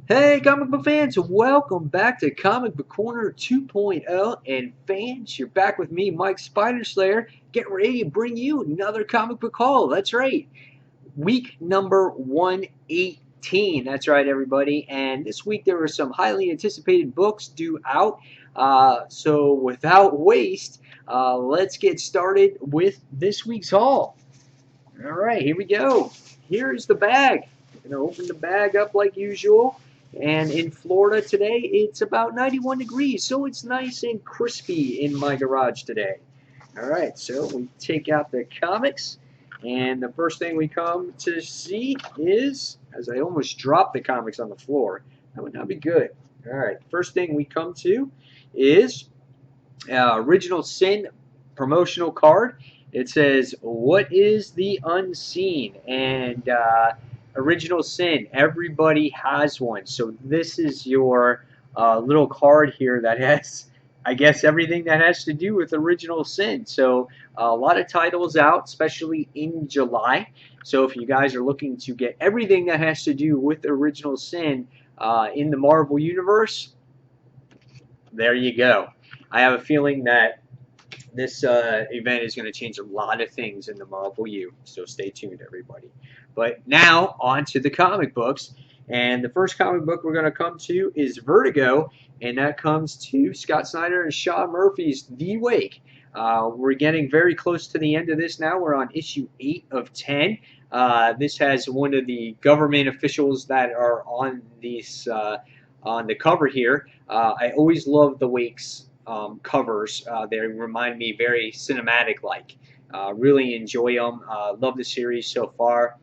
Hey, comic book fans, welcome back to Comic Book Corner 2.0. And fans, you're back with me, Mike Spider Slayer, getting ready to bring you another comic book haul. That's right, week number 118. That's right, everybody. And this week there were some highly anticipated books due out. So without waste, let's get started with this week's haul. All right, here we go. Here's the bag. I'm going to open the bag up like usual. And in Florida today, it's about 91 degrees, so it's nice and crispy in my garage today. All right, so we take out the comics, and the first thing we come to see is, as I almost dropped the comics on the floor, that would not be good. All right, first thing we come to is Original Sin promotional card. It says, "What is the unseen?" And Original Sin, everybody has one. So this is your little card here that has, I guess, everything that has to do with Original Sin. So a lot of titles out, especially in July. So if you guys are looking to get everything that has to do with Original Sin in the Marvel Universe, there you go. I have a feeling that this event is going to change a lot of things in the Marvel U, so stay tuned, everybody. But now, on to the comic books. And the first comic book we're going to come to is Vertigo, and that comes to Scott Snyder and Sean Murphy's The Wake. We're getting very close to the end of this now. We're on issue 8 of 10. This has one of the government officials that are on this on the cover here. I always love The Wake's covers. They remind me very cinematic-like. Really enjoy them. Love the series so far.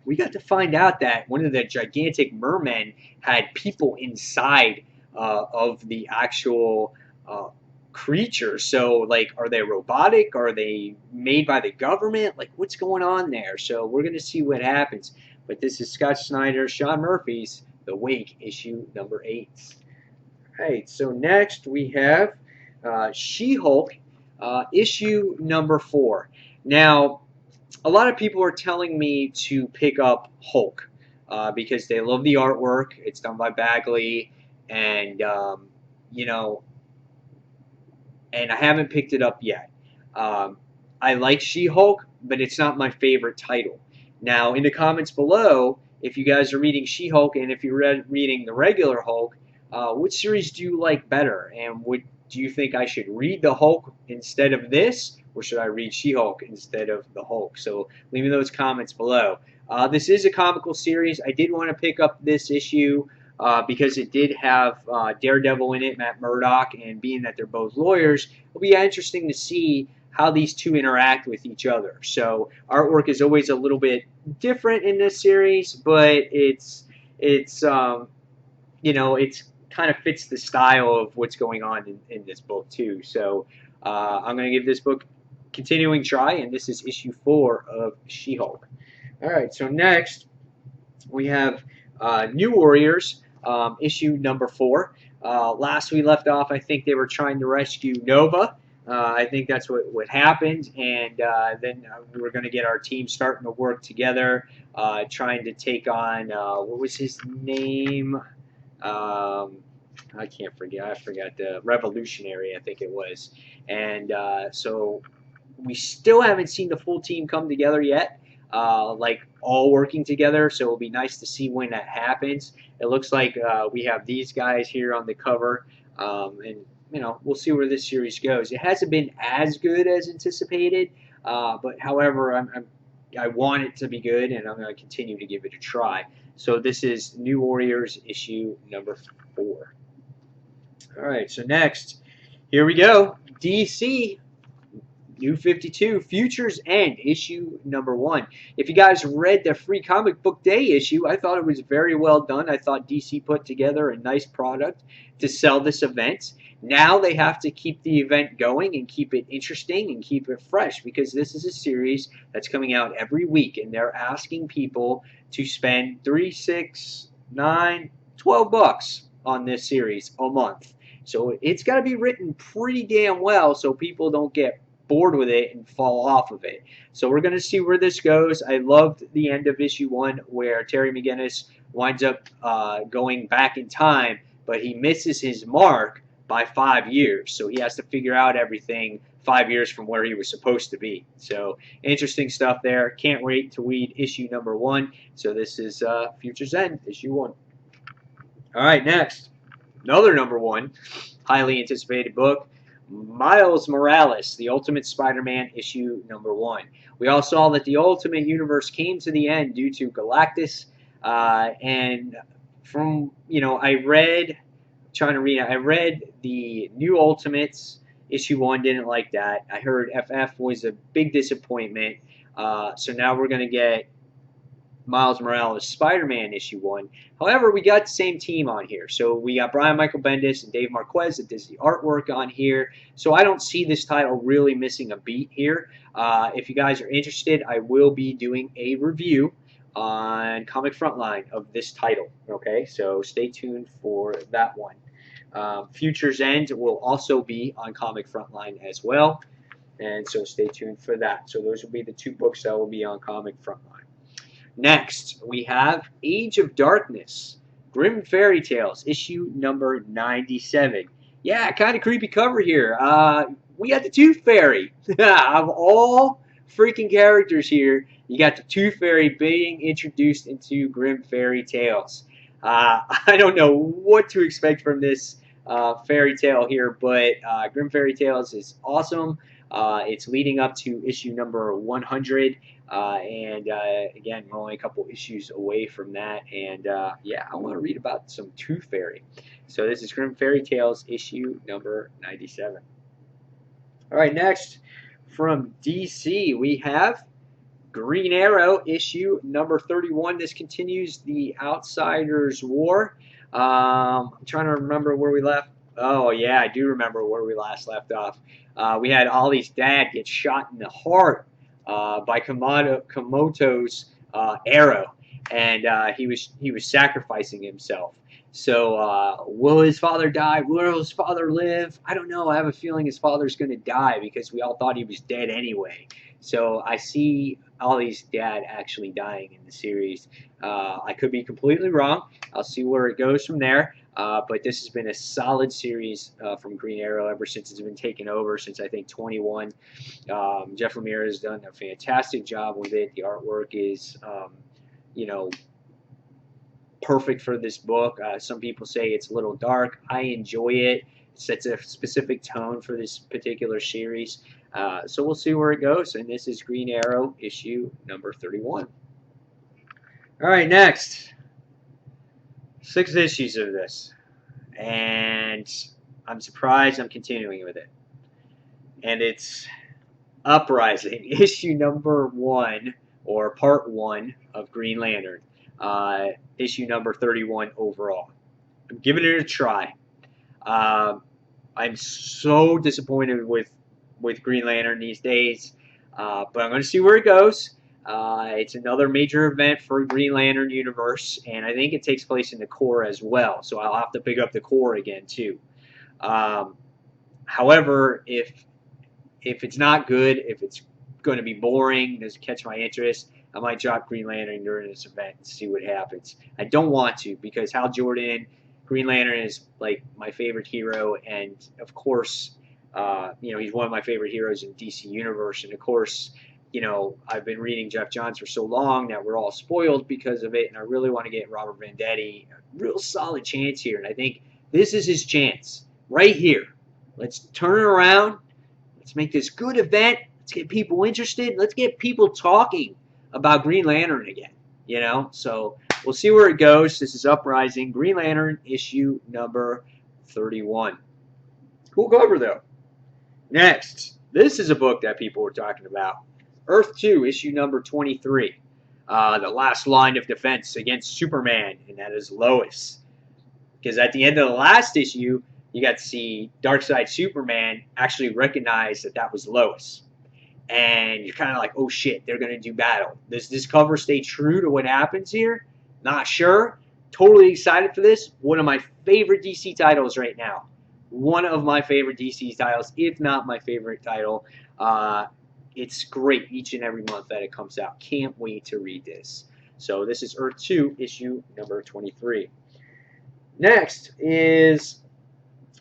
We got to find out that one of the gigantic mermen had people inside of the actual creature. So, like, are they robotic? Are they made by the government? Like, what's going on there? So, we're going to see what happens. But this is Scott Snyder, Sean Murphy's The Wake, issue number 8. All right, so next we have She-Hulk, issue number 4. Now, a lot of people are telling me to pick up Hulk because they love the artwork. It's done by Bagley, and you know, and I haven't picked it up yet. I like She-Hulk, but it's not my favorite title. Now, in the comments below, if you guys are reading She-Hulk and if you're reading the regular Hulk, which series do you like better? And do you think I should read the Hulk instead of this, or should I read She-Hulk instead of the Hulk? So leave me those comments below. This is a comical series. I did want to pick up this issue because it did have Daredevil in it, Matt Murdock, and being that they're both lawyers, it'll be interesting to see how these two interact with each other. So artwork is always a little bit different in this series, but it's it's kind of fits the style of what's going on in this book too. So I'm going to give this book continuing try, and this is issue 4 of She-Hulk. All right, so next we have New Warriors, issue number 4. Last we left off, I think they were trying to rescue Nova. I think that's what happened, and then we're going to get our team starting to work together, trying to take on, what was his name? I can't forget. I forgot the Revolutionary, I think it was. And so we still haven't seen the full team come together yet, like all working together. So it'll be nice to see when that happens. It looks like we have these guys here on the cover, and we'll see where this series goes. It hasn't been as good as anticipated, but however, I want it to be good, and I'm going to continue to give it a try. So this is New Warriors issue number 4. All right, so next, here we go. DC New 52, Futures End, issue number 1. If you guys read the Free Comic Book Day issue, I thought it was very well done. I thought DC put together a nice product to sell this event. Now they have to keep the event going and keep it interesting and keep it fresh, because this is a series that's coming out every week, and they're asking people to spend 3, 6, 9, 12 bucks on this series a month. So it's got to be written pretty damn well so people don't get bored with it and fall off of it. So we're going to see where this goes. I loved the end of issue 1 where Terry McGinnis winds up going back in time, but he misses his mark by 5 years. So he has to figure out everything 5 years from where he was supposed to be. So interesting stuff there. Can't wait to read issue number 1. So this is Future's End, issue 1. All right, next. Another number 1, highly anticipated book. Miles Morales, The Ultimate Spider-Man, issue number 1. We all saw that the Ultimate Universe came to the end due to Galactus, and from, I read the New Ultimates, issue 1, didn't like that. I heard FF was a big disappointment, so now we're going to get Miles Morales Spider-Man issue 1. However, we got the same team on here. So we got Brian Michael Bendis and Dave Marquez that does the artwork on here. So I don't see this title really missing a beat here. If you guys are interested, I will be doing a review on Comic Frontline of this title. Okay, so stay tuned for that one. Future's End will also be on Comic Frontline as well. And so stay tuned for that. So those will be the 2 books that will be on Comic Frontline. Next, we have Age of Darkness, Grim Fairy Tales, issue number 97. Yeah, kind of creepy cover here. We got the Tooth Fairy. Of all freaking characters here, you got the Tooth Fairy being introduced into Grim Fairy Tales. I don't know what to expect from this fairy tale here, but Grim Fairy Tales is awesome. It's leading up to issue number 100. And again, we're only a couple issues away from that. And yeah, I want to read about some Tooth Fairy. So this is Grim Fairy Tales, issue number 97. All right, next from DC, we have Green Arrow, issue number 31. This continues the Outsiders War. I'm trying to remember where we left. Oh, yeah, I do remember where we last left off. We had Ollie's dad get shot in the heart by Komoto's arrow, and he was sacrificing himself. So will his father die? Will his father live? I don't know. I have a feeling his father's going to die because we all thought he was dead anyway. So I see Ollie's dad actually dying in the series. I could be completely wrong. I'll see where it goes from there. But this has been a solid series from Green Arrow ever since it's been taken over, since I think 21. Jeff Lemire has done a fantastic job with it. The artwork is, perfect for this book. Some people say it's a little dark. I enjoy it. It sets a specific tone for this particular series. So we'll see where it goes. And this is Green Arrow, issue number 31. All right, next. 6 issues of this. And I'm surprised I'm continuing with it. And it's Uprising, issue number 1, or part 1 of Green Lantern. Issue number 31 overall. I'm giving it a try. I'm so disappointed with Green Lantern these days, but I'm going to see where it goes. It's another major event for Green Lantern universe, and I think it takes place in the core as well, so I'll have to pick up the core again too. However, if it's not good, if it's going to be boring, doesn't catch my interest, I might drop Green Lantern during this event and see what happens. I don't want to, because Hal Jordan, Green Lantern is like my favorite hero, and of course, he's one of my favorite heroes in DC Universe, and of course, I've been reading Jeff Johns for so long that we're all spoiled because of it, and I really want to get Robert Venditti a real solid chance here, and I think this is his chance right here. Let's turn it around. Let's make this good event. Let's get people interested. Let's get people talking about Green Lantern again, So we'll see where it goes. This is Uprising, Green Lantern, issue number 31. Cool cover, though. Next, this is a book that people were talking about. Earth 2, issue number 23. The last line of defense against Superman, and that is Lois. Because at the end of the last issue, you got to see Darkseid Superman actually recognize that that was Lois. And you're kind of like, oh shit, they're going to do battle. Does this cover stay true to what happens here? Not sure. Totally excited for this. One of my favorite DC titles right now. One of my favorite DC titles, if not my favorite title. It's great each and every month that it comes out. Can't wait to read this. So this is Earth 2, issue number 23. Next is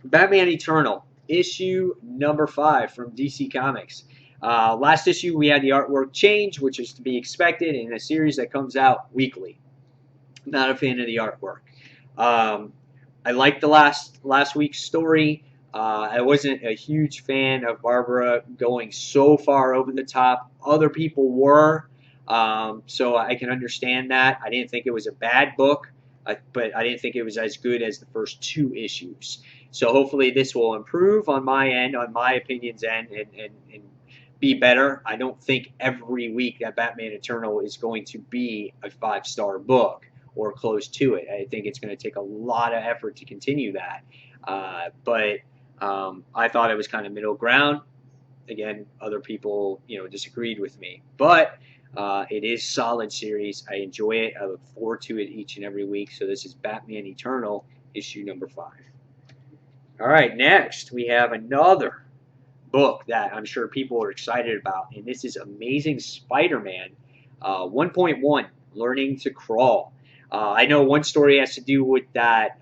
Batman Eternal, issue number 5 from DC Comics. Last issue we had the artwork change, which is to be expected in a series that comes out weekly. Not a fan of the artwork. I liked the last week's story. I wasn't a huge fan of Barbara going so far over the top. Other people were, so I can understand that. I didn't think it was a bad book, but I didn't think it was as good as the first 2 issues. So hopefully this will improve on my end, on my opinion's end, and be better. I don't think every week that Batman Eternal is going to be a 5-star book or close to it. I think it's going to take a lot of effort to continue that. But I thought it was kind of middle ground. Again, other people, disagreed with me. But it is solid series. I enjoy it. I look forward to it each and every week. So this is Batman Eternal, issue number 5. All right, next we have another book that I'm sure people are excited about, and this is Amazing Spider-Man 1.1, Learning to Crawl. I know one story has to do with that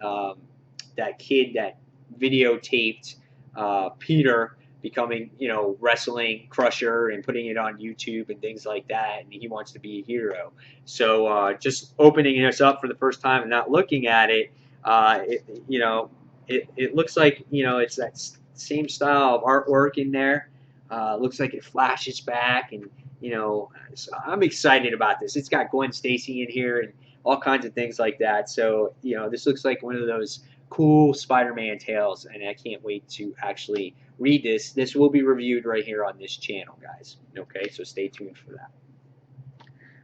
kid that videotaped Peter becoming, wrestling Crusher and putting it on YouTube and things like that, and he wants to be a hero. So just opening this up for the first time and not looking at it, it looks like, it's that same style of artwork in there. Looks like it flashes back, and so I'm excited about this. It's got Gwen Stacy in here and all kinds of things like that. So this looks like one of those cool Spider-Man tales, and I can't wait to actually read this. This will be reviewed right here on this channel, guys. Okay, so stay tuned for that.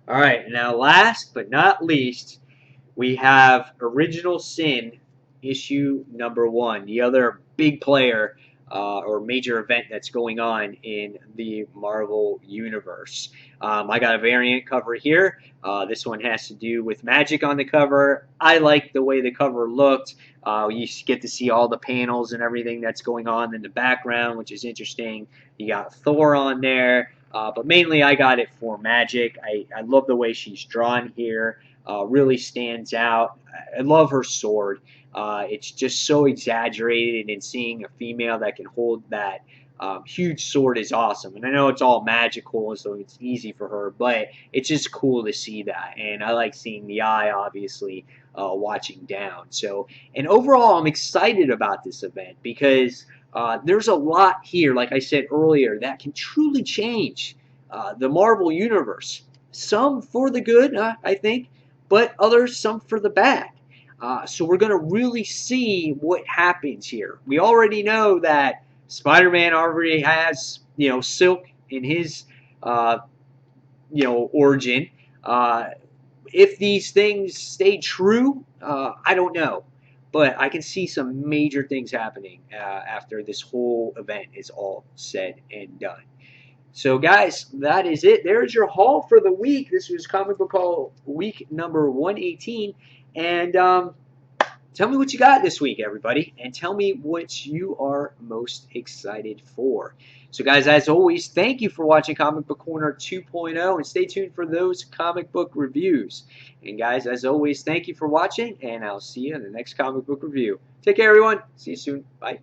All right, now last but not least, we have Original Sin, issue number 1, the other big player or major event that's going on in the Marvel Universe. I got a variant cover here. This one has to do with magic on the cover. I like the way the cover looked. You get to see all the panels and everything that's going on in the background, which is interesting. You got Thor on there, but mainly I got it for magic. I love the way she's drawn here. Really stands out. I love her sword. It's just so exaggerated, and seeing a female that can hold that huge sword is awesome. And I know it's all magical, so it's easy for her, but it's just cool to see that. And I like seeing the eye, obviously, watching down. So, and overall, I'm excited about this event because there's a lot here, like I said earlier, that can truly change the Marvel Universe. Some for the good, I think, but others, some for the bad. So we're going to really see what happens here. We already know that Spider-Man already has, Silk in his, origin. If these things stay true, I don't know. But I can see some major things happening after this whole event is all said and done. So, guys, that is it. There's your haul for the week. This was Comic Book Haul week number 118. And tell me what you got this week, everybody. And tell me what you are most excited for. So, guys, as always, thank you for watching Comic Book Corner 2.0. And stay tuned for those comic book reviews. And, guys, as always, thank you for watching. And I'll see you in the next comic book review. Take care, everyone. See you soon. Bye.